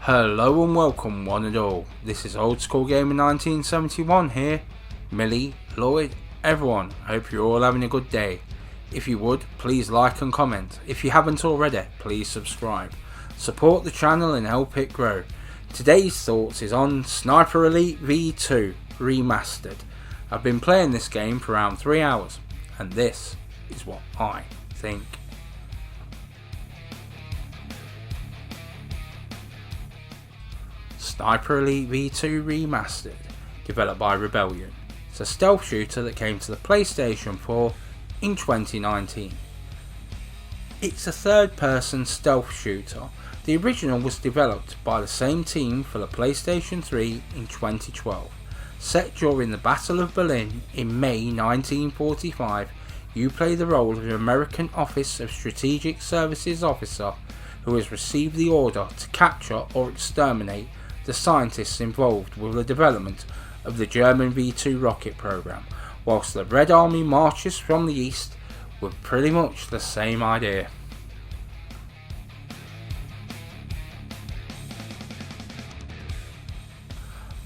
Hello and welcome one and all. This is Old School Gamer 1971 here. Millie, Lloyd, everyone, hope you're all having a good day. If you would, please like and comment. If you haven't already, please subscribe. Support the channel and help it grow. Today's thoughts is on Sniper Elite V-2 Remastered. I've been playing this game for around 3 hours, and this is what I think. Sniper Elite V-2 Remastered, developed by Rebellion. It's a stealth shooter that came to the PlayStation 4 in 2019. It's a third-person stealth shooter. The original was developed by the same team for the PlayStation 3 in 2012. Set during the Battle of Berlin in May 1945, you play the role of an American Office of Strategic Services officer who has received the order to capture or exterminate the scientists involved with the development of the German V-2 rocket program, whilst the Red Army marches from the east with pretty much the same idea.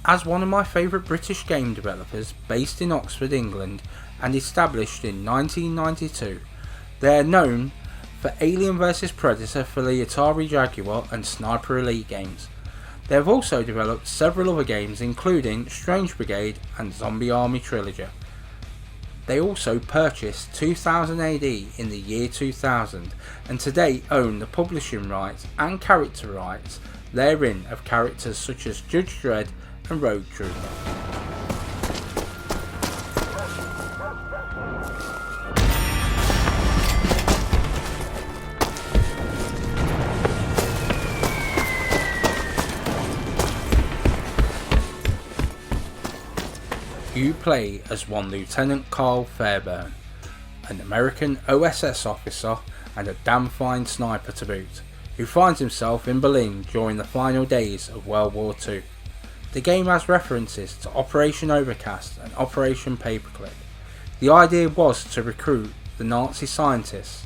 As one of my favourite British game developers based in Oxford, England and established in 1992, they are known for Alien vs Predator for the Atari Jaguar and Sniper Elite games. They have also developed several other games including Strange Brigade and Zombie Army Trilogy. They also purchased 2000 AD in the year 2000 and today own the publishing rights and character rights therein of characters such as Judge Dredd and Rogue Trooper. You play as one Lieutenant Carl Fairbairn, an American OSS officer and a damn fine sniper to boot, who finds himself in Berlin during the final days of World War II. The game has references to Operation Overcast and Operation Paperclip. The idea was to recruit the Nazi scientists.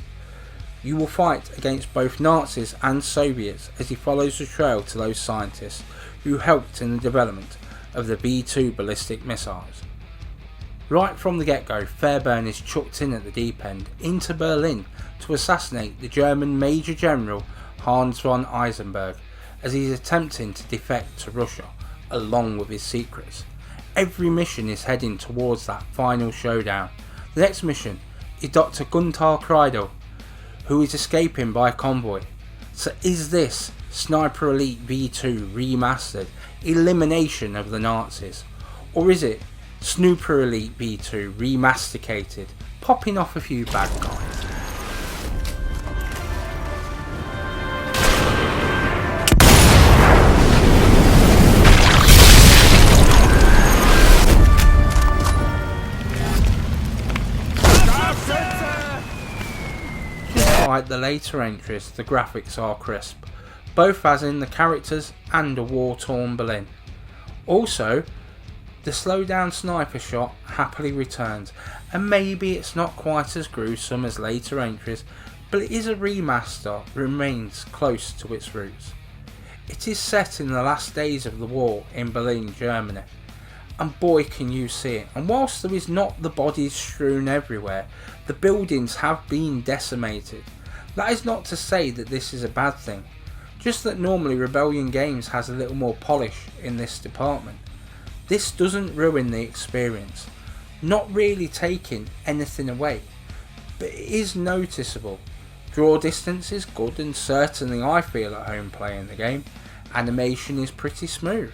You will fight against both Nazis and Soviets as he follows the trail to those scientists who helped in the development of the V-2 ballistic missiles. Right from the get-go, Fairbairn is chucked in at the deep end into Berlin to assassinate the German Major General Hans von Eisenberg as he is attempting to defect to Russia along with his secrets. Every mission is heading towards that final showdown. The next mission is Dr. Gunther Kreidel, who is escaping by convoy. So is this Sniper Elite V-2 Remastered elimination of the Nazis, or is it Snooper Elite V-2 Remasticated, popping off a few bad guys? Like the later entries, the graphics are crisp, both as in the characters and a war-torn Berlin. Also, the slow down sniper shot happily returns, and maybe it's not quite as gruesome as later entries, but it is a remaster that remains close to its roots. It is set in the last days of the war in Berlin, Germany, and boy can you see it. And whilst there is not the bodies strewn everywhere, the buildings have been decimated. That is not to say that this is a bad thing, just that normally Rebellion Games has a little more polish in this department. This doesn't ruin the experience, not really taking anything away, but it is noticeable. Draw distance is good, and certainly I feel at home playing the game. Animation is pretty smooth.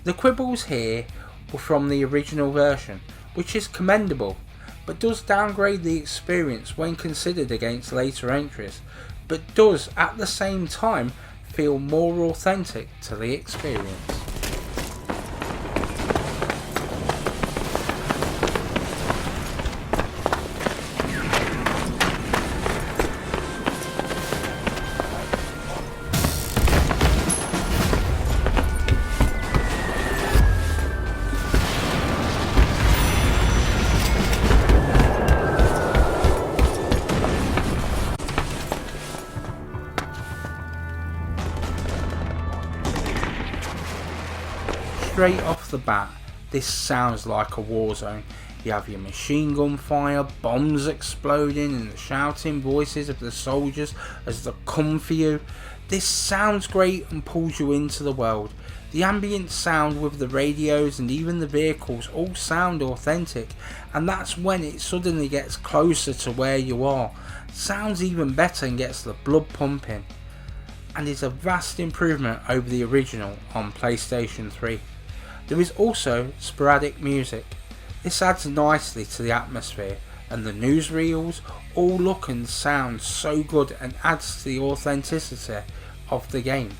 The quibbles here were from the original version, which is commendable, but does downgrade the experience when considered against later entries, but does at the same time feel more authentic to the experience. straight off the bat, this sounds like a war zone. You have your machine gun fire, bombs exploding, and the shouting voices of the soldiers as they come for you. This sounds great and pulls you into the world. The ambient sound with the radios and even the vehicles all sound authentic, and that's when it suddenly gets closer to where you are. Sounds even better and gets the blood pumping, and is a vast improvement over the original on PlayStation 3. There is also sporadic music. This adds nicely to the atmosphere, and the newsreels all look and sound so good and adds to the authenticity of the game.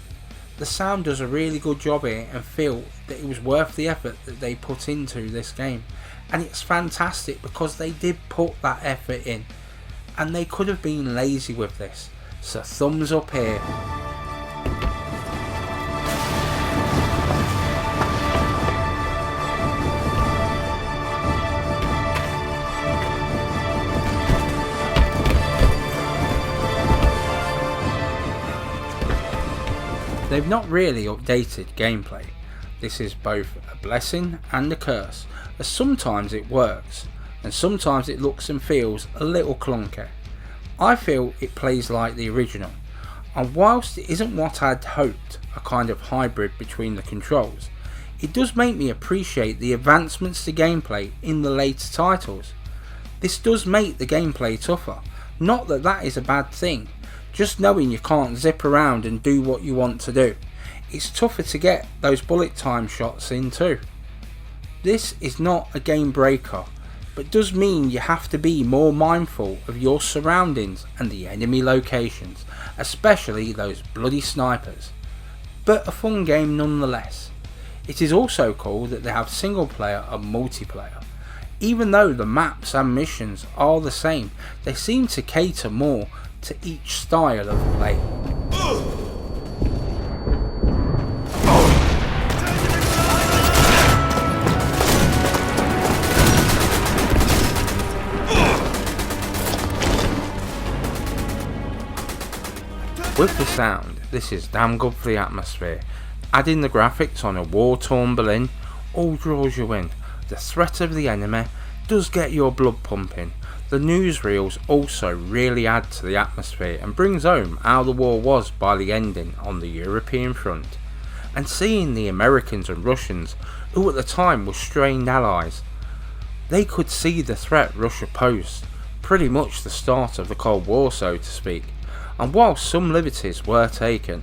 The sound does a really good job here and feel that it was worth the effort that they put into this game, and it's fantastic because they did put that effort in, and they could have been lazy with this, so thumbs up here. They've not really updated gameplay. This is both a blessing and a curse, as sometimes it works, and sometimes it looks and feels a little clunky. I feel it plays like the original, and whilst it isn't what I'd hoped, a kind of hybrid between the controls, it does make me appreciate the advancements to gameplay in the later titles. This does make the gameplay tougher, not that that is a bad thing. Just knowing you can't zip around and do what you want to do. It's tougher to get those bullet time shots in too. This is not a game breaker, but does mean you have to be more mindful of your surroundings and the enemy locations, especially those bloody snipers. But a fun game nonetheless. It is also cool that they have single player and multiplayer. Even though the maps and missions are the same, they seem to cater more to each style of play. With the sound, this is damn good for the atmosphere. Adding the graphics on a war-torn Berlin all draws you in. The threat of the enemy does get your blood pumping. The newsreels also really add to the atmosphere and brings home how the war was by the ending on the European front. And seeing the Americans and Russians, who at the time were strained allies, they could see the threat Russia posed, pretty much the start of the Cold War so to speak, and while some liberties were taken,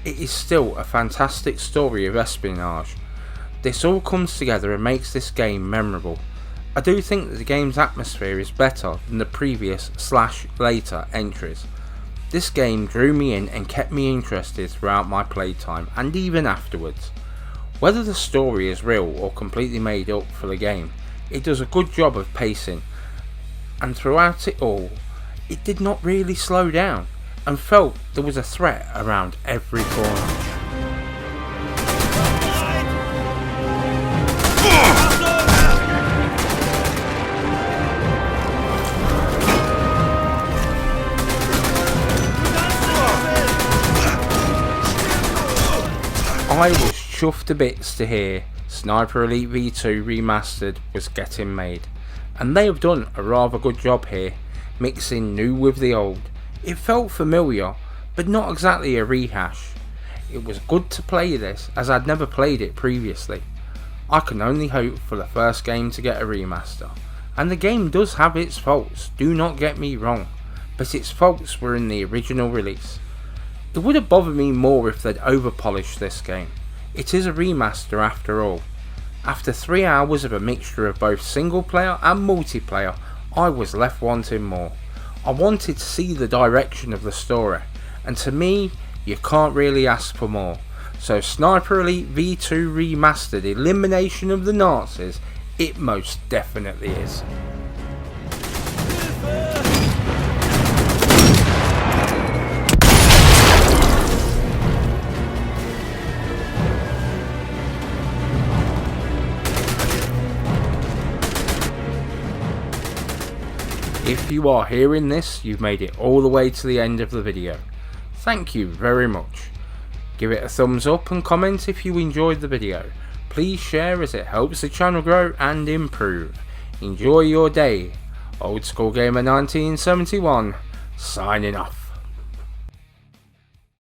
it is still a fantastic story of espionage. This all comes together and makes this game memorable. I do think that the game's atmosphere is better than the previous / later entries. This game drew me in and kept me interested throughout my playtime and even afterwards. Whether the story is real or completely made up for the game, it does a good job of pacing, and throughout it all, it did not really slow down and felt there was a threat around every corner. I was chuffed to bits to hear Sniper Elite V-2 Remastered was getting made, and they have done a rather good job here, mixing new with the old. It felt familiar, but not exactly a rehash. It was good to play this, as I'd never played it previously. I can only hope for the first game to get a remaster, and the game does have its faults, do not get me wrong, but its faults were in the original release. It would have bothered me more if they'd over-polished this game. It is a remaster after all. After 3 hours of a mixture of both single player and multiplayer, I was left wanting more. I wanted to see the direction of the story, and to me, you can't really ask for more. So Sniper Elite V2 Remastered Elimination of the Nazis, it most definitely is. If you are hearing this, you've made it all the way to the end of the video. Thank you very much. Give it a thumbs up and comment if you enjoyed the video. Please share as it helps the channel grow and improve. Enjoy your day. Old School Gamer 1971 signing off.